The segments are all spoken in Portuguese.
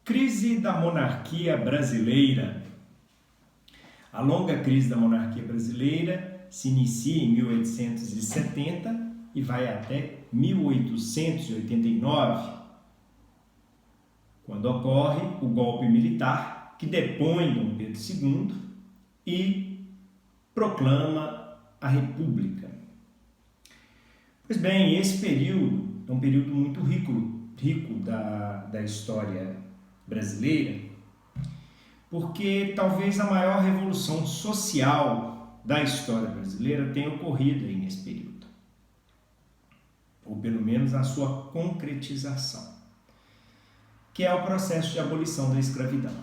Crise da monarquia brasileira. A longa crise da monarquia brasileira se inicia em 1870 e vai até 1889, quando ocorre o golpe militar que depõe Dom Pedro II e proclama a República. Pois bem, esse período é um período muito rico da história brasileira, porque talvez a maior revolução social da história brasileira tenha ocorrido aí nesse período, ou pelo menos a sua concretização, que é o processo de abolição da escravidão.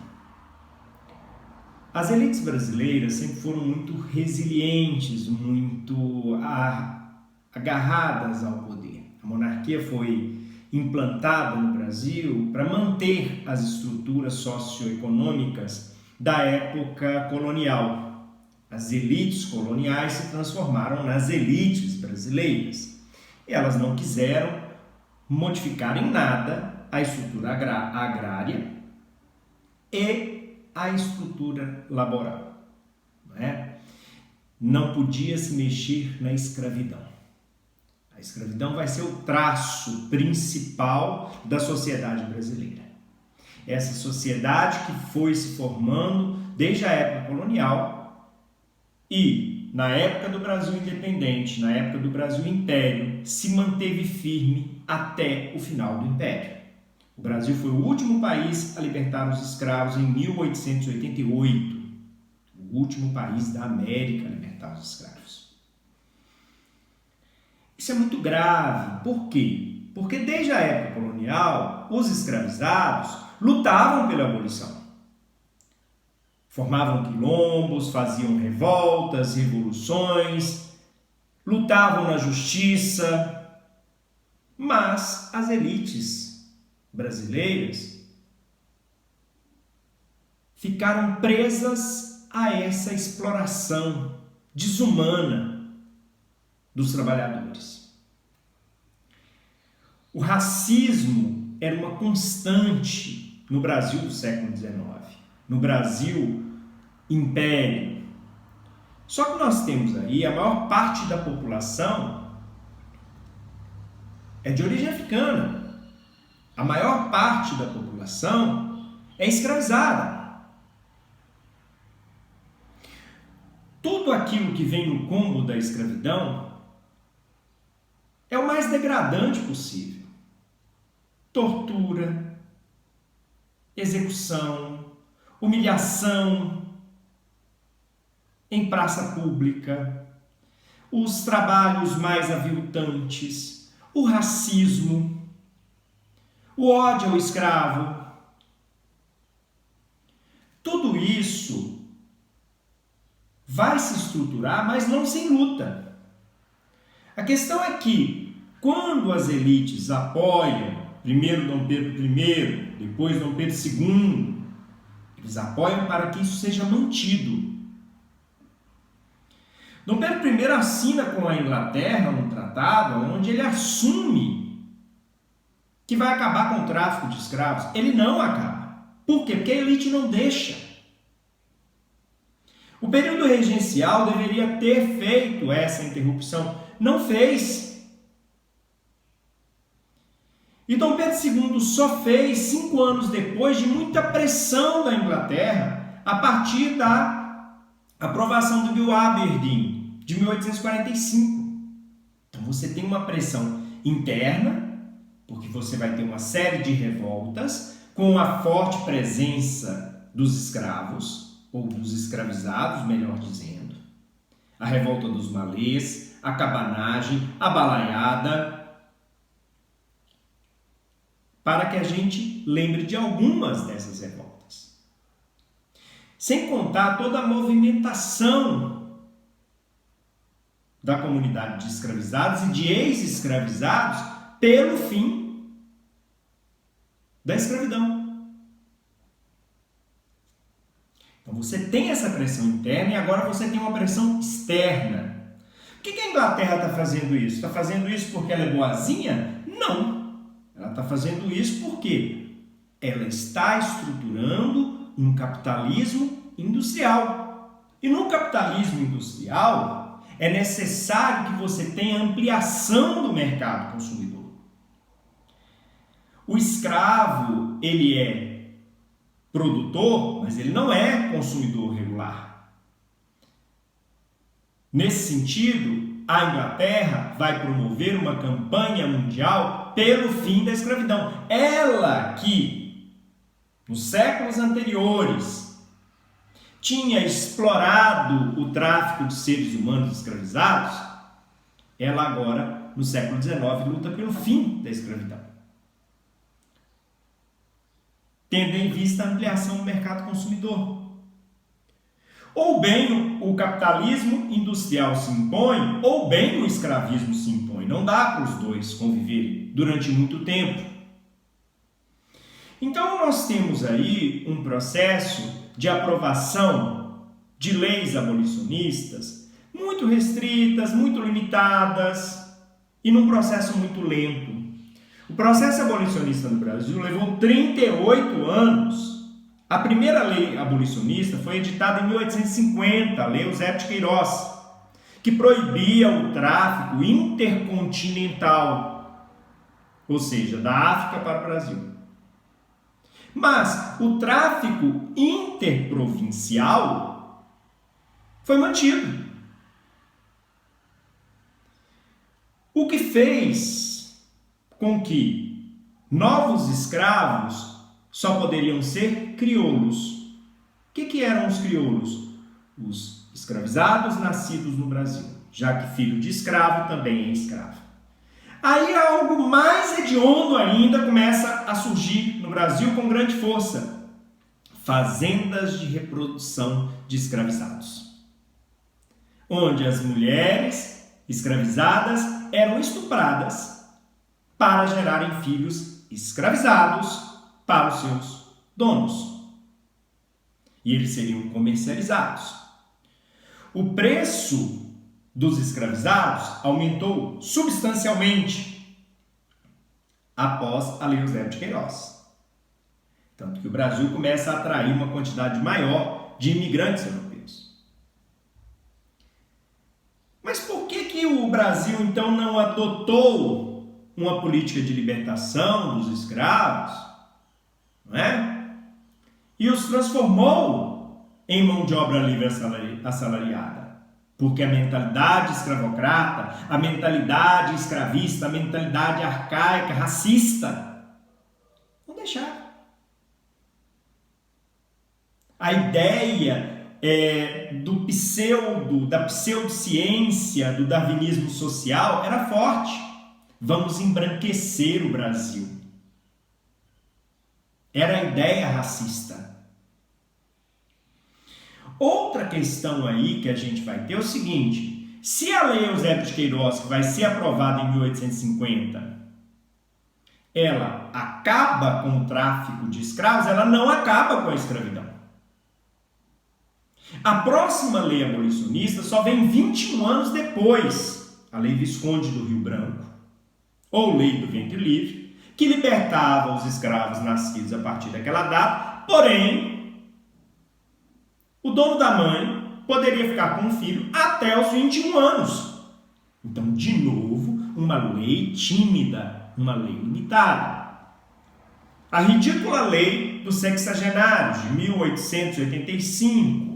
As elites brasileiras sempre foram muito resilientes, muito agarradas ao poder. A monarquia foi implantada no Brasil para manter as estruturas socioeconômicas da época colonial. As elites coloniais se transformaram nas elites brasileiras. E elas não quiseram modificar em nada a estrutura agrária e a estrutura laboral. Não podia se mexer na escravidão. A escravidão vai ser o traço principal da sociedade brasileira. Essa sociedade que foi se formando desde a época colonial e, na época do Brasil independente, na época do Brasil Império, se manteve firme até o final do Império. O Brasil foi o último país a libertar os escravos em 1888. O último país da América a libertar os escravos. Isso é muito grave. Por quê? Porque desde a época colonial, os escravizados lutavam pela abolição. Formavam quilombos, faziam revoltas, revoluções, lutavam na justiça, mas as elites brasileiras ficaram presas a essa exploração desumana dos trabalhadores. O racismo era uma constante no Brasil do século XIX, no Brasil Império. Só que nós temos aí a maior parte da população é de origem africana. A maior parte da população é escravizada. Tudo aquilo que vem no combo da escravidão é o mais degradante possível. Tortura, execução, humilhação em praça pública, os trabalhos mais aviltantes, o racismo, o ódio ao escravo. Tudo isso vai se estruturar, mas não sem luta. A questão é que, quando as elites apoiam, primeiro Dom Pedro I, depois Dom Pedro II, eles apoiam para que isso seja mantido. Dom Pedro I assina com a Inglaterra um tratado onde ele assume que vai acabar com o tráfico de escravos. Ele não acaba. Por quê? Porque a elite não deixa. O período regencial deveria ter feito essa interrupção. Não fez. E Dom Pedro II só fez 5 anos depois de muita pressão da Inglaterra, a partir da aprovação do Bill Aberdeen, de 1845. Então você tem uma pressão interna, porque você vai ter uma série de revoltas, com a forte presença dos escravos, ou dos escravizados, melhor dizendo. A revolta dos malês, a cabanagem, a balaiada, para que a gente lembre de algumas dessas revoltas. Sem contar toda a movimentação da comunidade de escravizados e de ex-escravizados pelo fim da escravidão. Então você tem essa pressão interna e agora você tem uma pressão externa. Por que a Inglaterra está fazendo isso? Está fazendo isso porque ela é boazinha? Não. Ela está fazendo isso porque ela está estruturando um capitalismo industrial. E no capitalismo industrial é necessário que você tenha ampliação do mercado consumidor. O escravo, ele é produtor, mas ele não é consumidor regular. Nesse sentido, a Inglaterra vai promover uma campanha mundial pelo fim da escravidão. Ela que, nos séculos anteriores, tinha explorado o tráfico de seres humanos escravizados, ela agora, no século XIX, luta pelo fim da escravidão, tendo em vista a ampliação do mercado consumidor. Ou bem o capitalismo industrial se impõe, ou bem o escravismo se impõe. Não dá para os dois conviverem durante muito tempo. Então nós temos aí um processo de aprovação de leis abolicionistas muito restritas, muito limitadas e num processo muito lento. O processo abolicionista no Brasil levou 38 anos. A primeira lei abolicionista foi editada em 1850, a Lei Eusébio de Queiroz, que proibia o tráfico intercontinental, ou seja, da África para o Brasil. Mas o tráfico interprovincial foi mantido. O que fez com que novos escravos só poderiam ser crioulos. O que eram os crioulos? Os escravizados nascidos no Brasil, já que filho de escravo também é escravo. Aí algo mais hediondo ainda começa a surgir no Brasil com grande força. Fazendas de reprodução de escravizados. Onde as mulheres escravizadas eram estupradas para gerarem filhos escravizados para os seus donos. E eles seriam comercializados. O preço dos escravizados aumentou substancialmente após a Lei Eusébio de Queiroz. Tanto que o Brasil começa a atrair uma quantidade maior de imigrantes europeus. Mas por que o Brasil então não adotou uma política de libertação dos escravos, não é? E os transformou em mão de obra livre assalariada? Porque a mentalidade escravocrata, a mentalidade escravista, a mentalidade arcaica, racista, não deixaram. A ideia da pseudociência, do darwinismo social era forte. Vamos embranquecer o Brasil. Era a ideia racista. Outra questão aí que a gente vai ter é o seguinte: se a Lei Eusébio de Queiroz, que vai ser aprovada em 1850, ela acaba com o tráfico de escravos, ela não acaba com a escravidão. A próxima lei abolicionista só vem 21 anos depois, a Lei Visconde do Rio Branco, ou Lei do Ventre Livre, que libertava os escravos nascidos a partir daquela data, porém, o dono da mãe poderia ficar com o filho até os 21 anos. Então, de novo, uma lei tímida, uma lei limitada. A ridícula lei dos sexagenários, de 1885,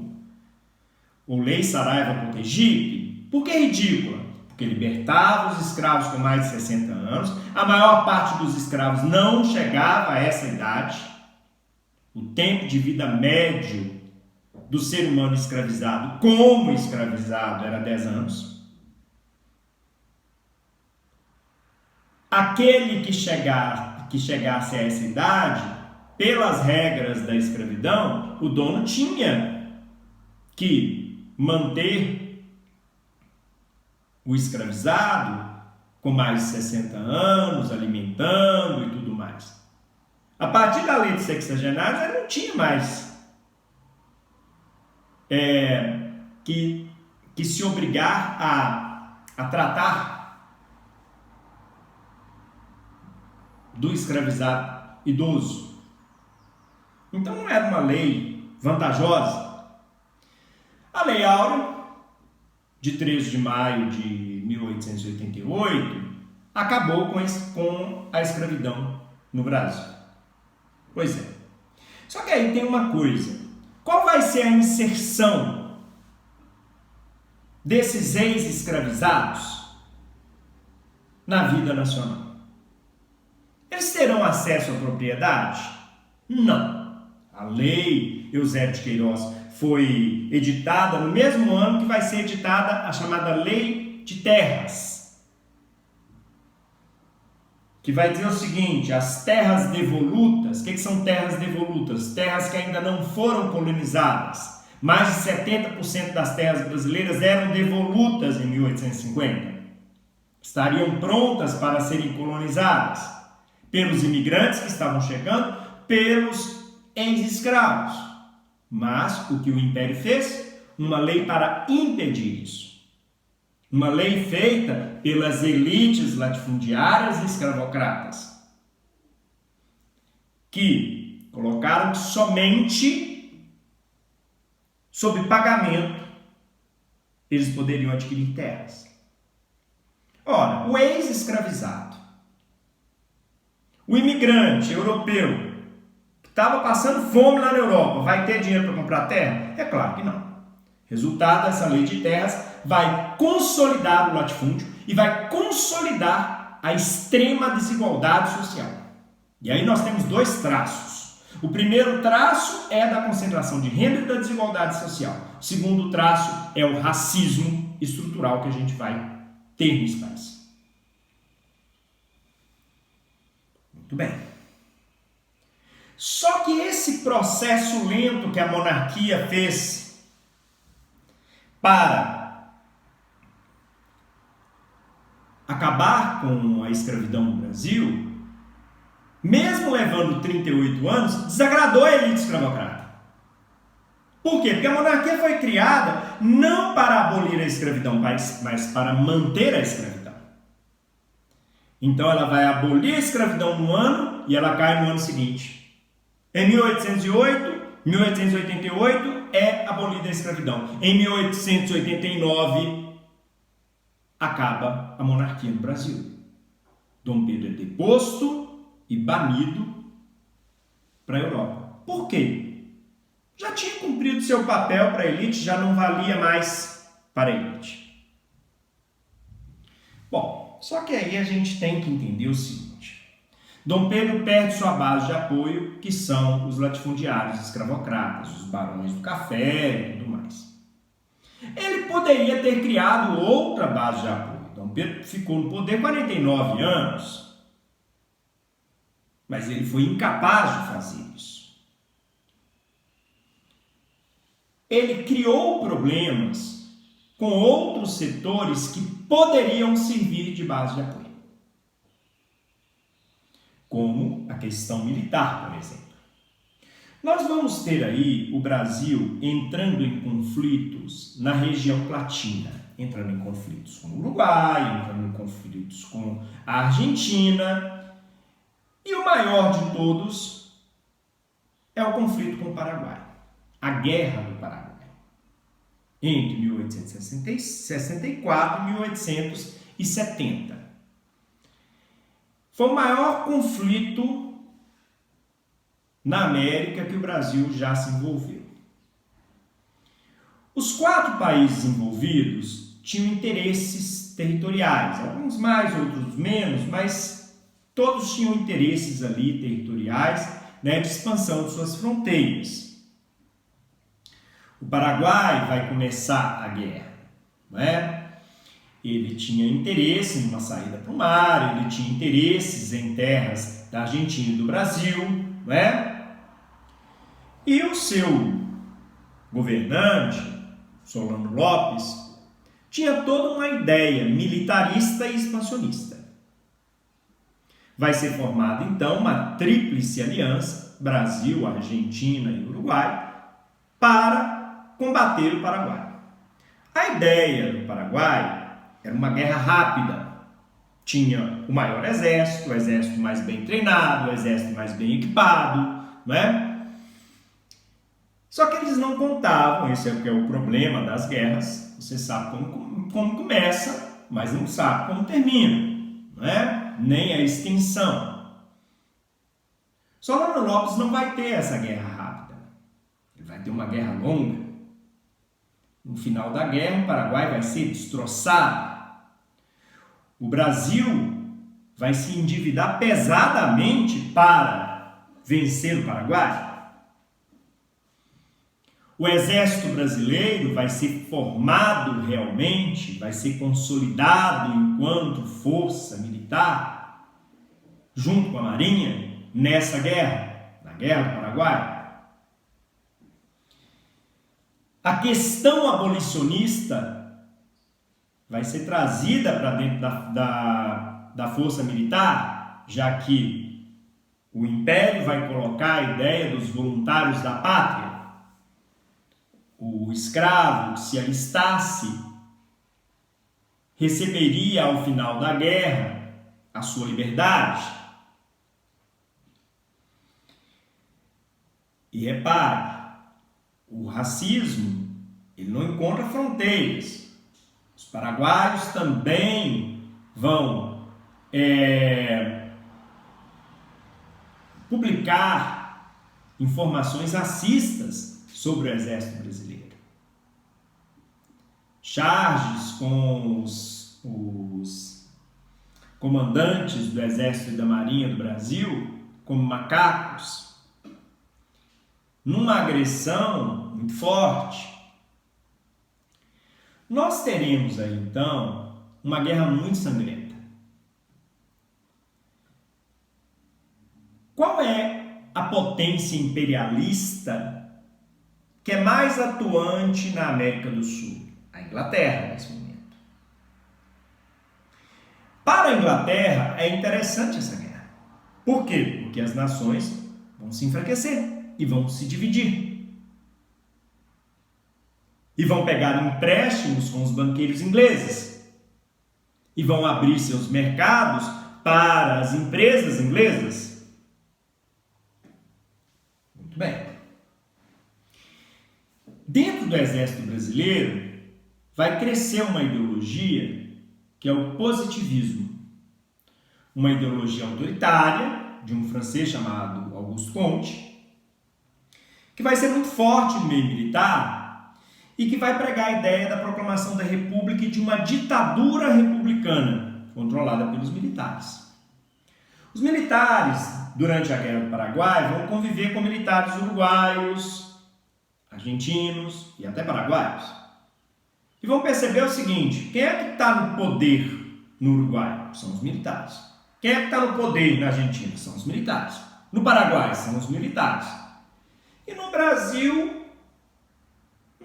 ou Lei Saraiva-Cotegipe. Por que ridícula? Porque libertava os escravos com mais de 60 anos, a maior parte dos escravos não chegava a essa idade, o tempo de vida médio do ser humano escravizado como escravizado era 10 anos. Aquele que chegasse a essa idade, pelas regras da escravidão, o dono tinha que manter o escravizado com mais de 60 anos, alimentando e tudo mais. A partir da lei de sexagenários, ele não tinha mais que se obrigar a tratar do escravizado idoso. Então não era uma lei vantajosa. A Lei Áurea, de 13 de maio de 1888, acabou com a escravidão no Brasil. Pois é. Só que aí tem uma coisa. Qual vai ser a inserção desses ex-escravizados na vida nacional? Eles terão acesso à propriedade? Não. A Lei Eusébio de Queiroz foi editada no mesmo ano que vai ser editada a chamada Lei de Terras, que vai dizer o seguinte: as terras devolutas. O que são terras devolutas? Terras que ainda não foram colonizadas. Mais de 70% das terras brasileiras eram devolutas em 1850. Estariam prontas para serem colonizadas pelos imigrantes que estavam chegando, pelos ex-escravos. Mas o que o Império fez? Uma lei para impedir isso. Uma lei feita pelas elites latifundiárias e escravocratas, que colocaram que somente sob pagamento eles poderiam adquirir terras. Ora, o ex-escravizado, o imigrante europeu, que estava passando fome lá na Europa, vai ter dinheiro para comprar terra? É claro que não. Resultado dessa lei de terras vai consolidar o latifúndio e vai consolidar a extrema desigualdade social. E aí nós temos dois traços. O primeiro traço é da concentração de renda e da desigualdade social. O segundo traço é o racismo estrutural que a gente vai ter nesse país. Muito bem. Só que esse processo lento que a monarquia fez para acabar com a escravidão no Brasil, mesmo levando 38 anos, desagradou a elite escravocrata. Por quê? Porque a monarquia foi criada não para abolir a escravidão, mas para manter a escravidão. Então ela vai abolir a escravidão no ano e ela cai no ano seguinte. Em 1888 é abolida a escravidão. Em 1889 acaba a monarquia no Brasil. Dom Pedro é deposto e banido para a Europa. Por quê? Já tinha cumprido seu papel para a elite, já não valia mais para a elite. Bom, só que aí a gente tem que entender o seguinte. Dom Pedro perde sua base de apoio, que são os latifundiários escravocratas, os barões do café e tudo mais. Ele poderia ter criado outra base de apoio. Dom Pedro ficou no poder 49 anos, mas ele foi incapaz de fazer isso. Ele criou problemas com outros setores que poderiam servir de base de apoio, como a questão militar, por exemplo. Nós vamos ter aí o Brasil entrando em conflitos na região platina, entrando em conflitos com o Uruguai, entrando em conflitos com a Argentina, e o maior de todos é o conflito com o Paraguai, a Guerra do Paraguai, entre 1864 e 1870. Foi o maior conflito na América que o Brasil já se envolveu. Os 4 países envolvidos tinham interesses territoriais, alguns mais, outros menos, mas todos tinham interesses ali territoriais, né, de expansão de suas fronteiras. O Paraguai vai começar a guerra, não é? Ele tinha interesse numa saída para o mar, ele tinha interesses em terras da Argentina e do Brasil, não é? E o seu governante, Solano Lopes, tinha toda uma ideia militarista e expansionista. Vai ser formada então uma tríplice aliança, Brasil, Argentina e Uruguai, para combater o Paraguai. A ideia do Paraguai era uma guerra rápida. Tinha o maior exército, o exército mais bem treinado, o exército mais bem equipado, não é? Só que eles não contavam, esse é o que é o problema das guerras, você sabe como começa, mas não sabe como termina, não é? Nem a extensão. Solano Lopes não vai ter essa guerra rápida, ele vai ter uma guerra longa. No final da guerra, o Paraguai vai ser destroçado. O Brasil vai se endividar pesadamente para vencer o Paraguai. O exército brasileiro vai ser formado realmente, vai ser consolidado enquanto força militar, junto com a Marinha, nessa guerra, na Guerra do Paraguai. A questão abolicionista vai ser trazida para dentro da força militar, já que o Império vai colocar a ideia dos voluntários da pátria. O escravo que se alistasse receberia ao final da guerra a sua liberdade. E repare, o racismo ele não encontra fronteiras. Os paraguaios também vão publicar informações racistas sobre o exército brasileiro. Charges com os comandantes do exército e da marinha do Brasil como macacos, numa agressão muito forte. Nós teremos aí, então, uma guerra muito sangrenta. Qual é a potência imperialista que é mais atuante na América do Sul? A Inglaterra, nesse momento. Para a Inglaterra, é interessante essa guerra. Por quê? Porque as nações vão se enfraquecer e vão se dividir. E vão pegar empréstimos com os banqueiros ingleses. E vão abrir seus mercados para as empresas inglesas. Muito bem. Dentro do exército brasileiro, vai crescer uma ideologia que é o positivismo. Uma ideologia autoritária, de um francês chamado Auguste Comte, que vai ser muito forte no meio militar e que vai pregar a ideia da proclamação da República e de uma ditadura republicana, controlada pelos militares. Os militares, durante a Guerra do Paraguai, vão conviver com militares uruguaios, argentinos e até paraguaios. E vão perceber o seguinte: quem é que está no poder no Uruguai? São os militares. Quem é que está no poder na Argentina? São os militares. No Paraguai, são os militares. E no Brasil,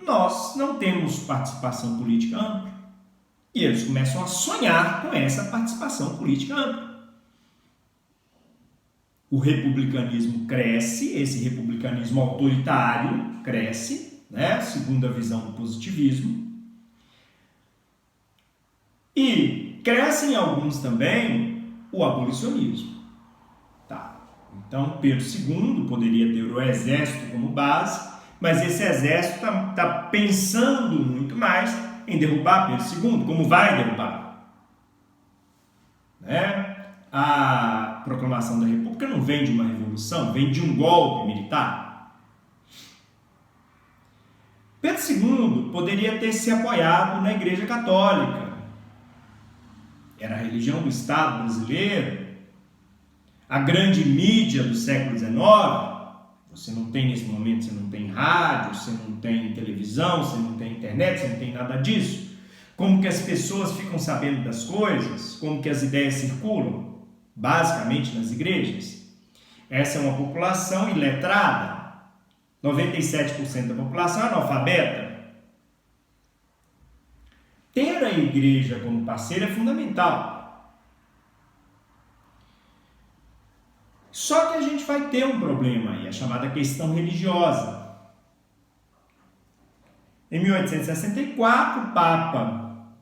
nós não temos participação política ampla. E eles começam a sonhar com essa participação política ampla. O republicanismo cresce, esse republicanismo autoritário cresce, né, segundo a visão do positivismo. E crescem alguns também o abolicionismo. Tá. Então, Pedro II poderia ter o exército como base, mas esse exército está pensando muito mais em derrubar Pedro II, como vai derrubar. Né? A proclamação da República não vem de uma revolução, vem de um golpe militar. Pedro II poderia ter se apoiado na Igreja Católica. Era a religião do Estado brasileiro, a grande mídia do século XIX. Você não tem nesse momento, você não tem rádio, você não tem televisão, você não tem internet, você não tem nada disso. Como que as pessoas ficam sabendo das coisas, como que as ideias circulam, basicamente nas igrejas. Essa é uma população iletrada, 97% da população é analfabeta. Ter a igreja como parceira é fundamental. Só que a gente vai ter um problema aí, a chamada questão religiosa. Em 1864, o Papa,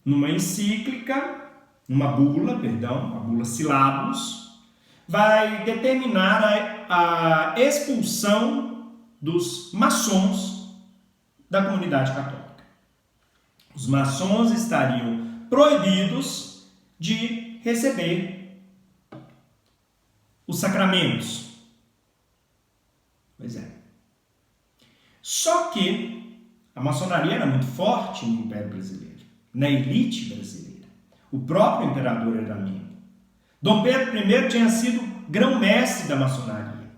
numa encíclica, a bula Syllabus, vai determinar a expulsão dos maçons da comunidade católica. Os maçons estariam proibidos de receber os sacramentos. Pois é. Só que a maçonaria era muito forte no Império Brasileiro, na elite brasileira. O próprio imperador era membro. Dom Pedro I tinha sido grão-mestre da maçonaria.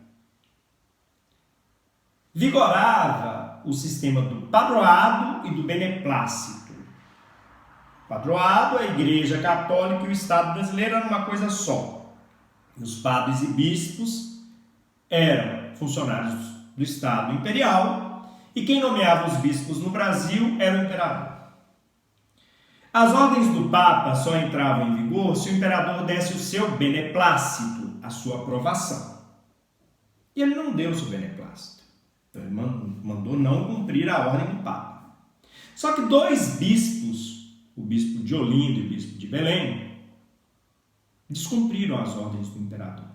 Vigorava o sistema do padroado e do beneplácito. Padroado, a Igreja Católica e o Estado brasileiro eram uma coisa só. Os padres e bispos eram funcionários do Estado imperial e quem nomeava os bispos no Brasil era o imperador. As ordens do Papa só entravam em vigor se o imperador desse o seu beneplácito, a sua aprovação. E ele não deu o seu beneplácito. Então ele mandou não cumprir a ordem do Papa. Só que dois bispos, o bispo de Olinda e o bispo de Belém, descumpriram as ordens do imperador.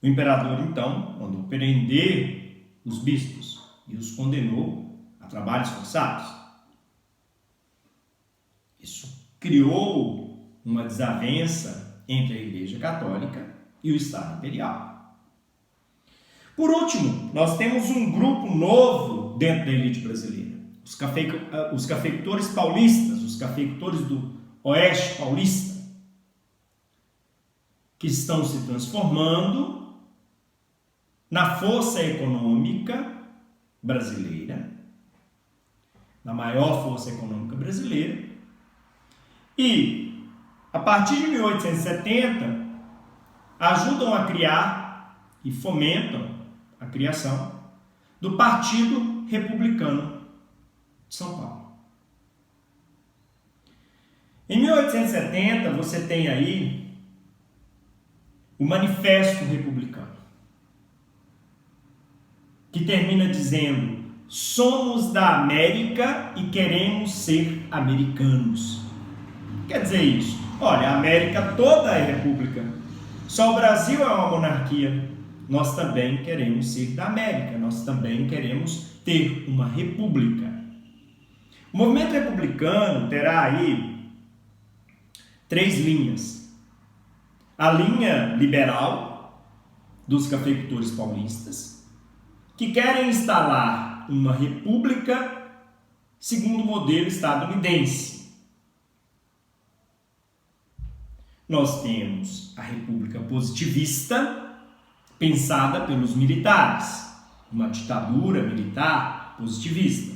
O imperador, então, mandou prender os bispos e os condenou a trabalhos forçados. Isso criou uma desavença entre a Igreja Católica e o Estado Imperial. Por último, nós temos um grupo novo dentro da elite brasileira. Os cafeicultores paulistas, os cafeicultores do Oeste paulista, que estão se transformando na força econômica brasileira, na maior força econômica brasileira, e, a partir de 1870, ajudam a criar e fomentam a criação do Partido Republicano de São Paulo. Em 1870, você tem aí o Manifesto Republicano, que termina dizendo: somos da América e queremos ser americanos. Quer dizer isso? Olha, a América toda é república. Só o Brasil é uma monarquia. Nós também queremos ser da América. Nós também queremos ter uma república. O movimento republicano terá aí 3 linhas. A linha liberal dos cafeicultores paulistas, que querem instalar uma república segundo o modelo estadunidense. Nós temos a República Positivista, pensada pelos militares, uma ditadura militar positivista.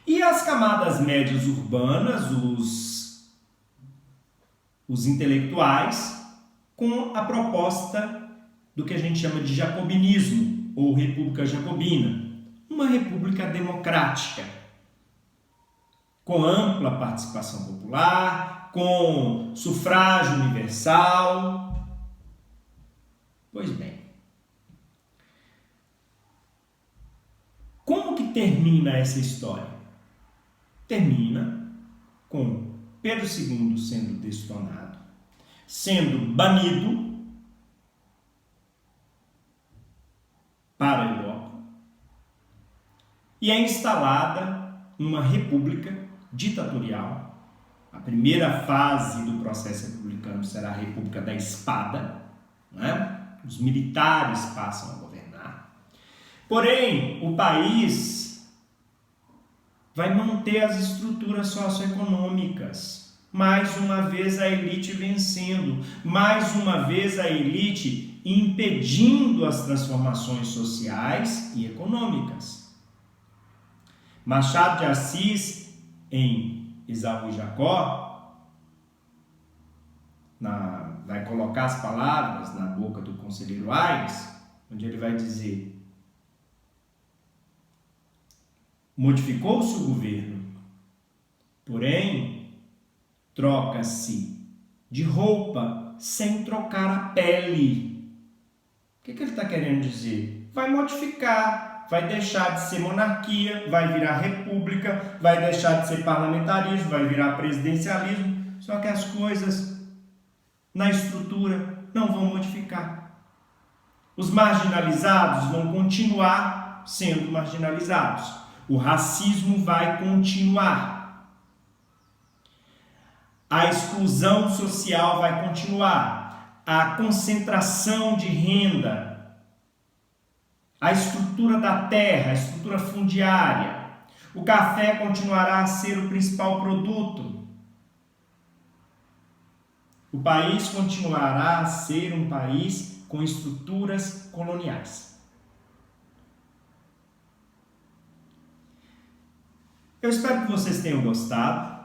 E as camadas médias urbanas, os intelectuais, com a proposta do que a gente chama de jacobinismo, ou República Jacobina, uma república democrática, com ampla participação popular, com sufrágio universal. Pois bem, como que termina essa história? Termina com Pedro II sendo destonado, sendo banido para a Europa, e é instalada uma república ditatorial. A primeira fase do processo republicano será a República da Espada, né? Os militares passam a governar. Porém, o país vai manter as estruturas socioeconômicas. Mais uma vez a elite vencendo, mais uma vez a elite impedindo as transformações sociais e econômicas. Machado de Assis, em Esaú e Jacó, vai colocar as palavras na boca do conselheiro Aires, onde ele vai dizer: modificou-se o governo, porém troca-se de roupa sem trocar a pele. O que ele está querendo dizer? Vai modificar, vai deixar de ser monarquia, vai virar república, vai deixar de ser parlamentarismo, vai virar presidencialismo, só que as coisas na estrutura não vão modificar. Os marginalizados vão continuar sendo marginalizados. O racismo vai continuar. A exclusão social vai continuar. A concentração de renda, a estrutura da terra, a estrutura fundiária. O café continuará a ser o principal produto. O país continuará a ser um país com estruturas coloniais. Eu espero que vocês tenham gostado.